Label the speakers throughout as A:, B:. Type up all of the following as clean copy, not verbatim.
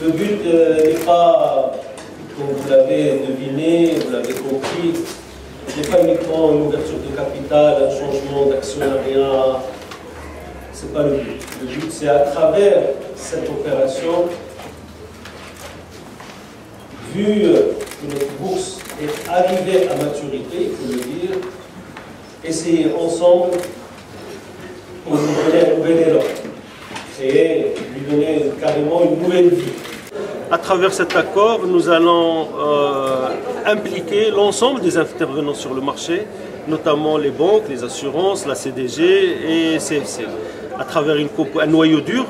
A: Le but n'est pas, comme vous l'avez deviné, vous l'avez compris, n'est pas uniquement une ouverture de capital, un changement d'actionnariat. Ce n'est pas le but. Le but, c'est à travers cette opération, vu que notre bourse est arrivée à maturité, il faut le dire, essayer ensemble pour lui donner un nouvel élan et lui donner carrément une nouvelle vie. À travers cet accord, nous allons impliquer l'ensemble des intervenants sur le marché, notamment les banques, les assurances, la CDG et CFC, à travers un noyau dur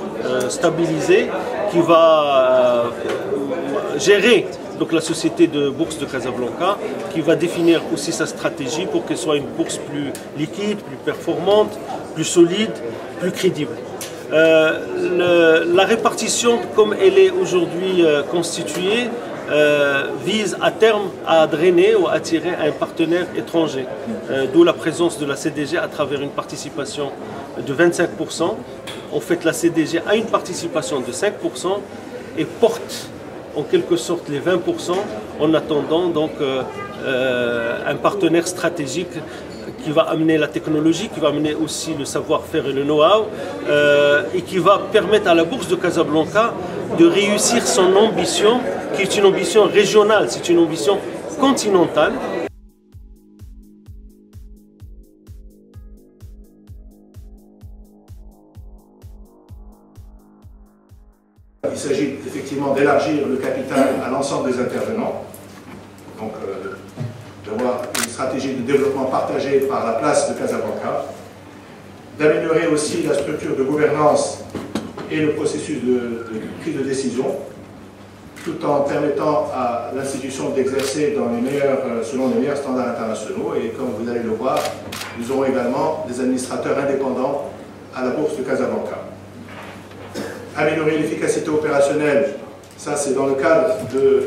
A: stabilisé qui va gérer donc la société de bourse de Casablanca, qui va définir aussi sa stratégie pour qu'elle soit une bourse plus liquide, plus performante, plus solide, plus crédible. La répartition, comme elle est aujourd'hui constituée, vise à terme à drainer ou attirer un partenaire étranger, d'où la présence de la CDG à travers une participation de 25%. En fait, la CDG a une participation de 5% et porte en quelque sorte les 20% en attendant donc un partenaire stratégique qui va amener la technologie, qui va amener aussi le savoir-faire et le know-how et qui va permettre à la Bourse de Casablanca de réussir son ambition, qui est une ambition régionale, c'est une ambition continentale.
B: Il s'agit effectivement d'élargir le capital à l'ensemble des intervenants, donc d'avoir une stratégie de développement partagée par la place de Casablanca, d'améliorer aussi la structure de gouvernance et le processus de prise de décision, tout en permettant à l'institution d'exercer selon les meilleurs standards internationaux. Et comme vous allez le voir, nous aurons également des administrateurs indépendants à la Bourse de Casablanca. Améliorer l'efficacité opérationnelle, ça c'est dans le cadre de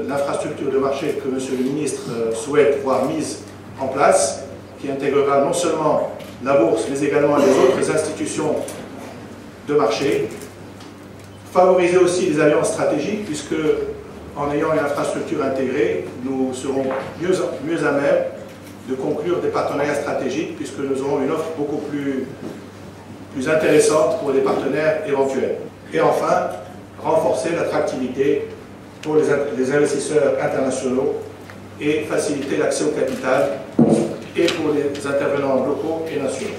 B: l'infrastructure de marché que Monsieur le ministre souhaite voir mise en place, qui intégrera non seulement la bourse, mais également les autres institutions de marché. Favoriser aussi les alliances stratégiques, puisque en ayant une infrastructure intégrée, nous serons mieux à même de conclure des partenariats stratégiques, puisque nous aurons une offre beaucoup plus intéressante pour les partenaires éventuels. Et enfin, renforcer l'attractivité pour les investisseurs internationaux et faciliter l'accès au capital et pour les intervenants locaux et nationaux.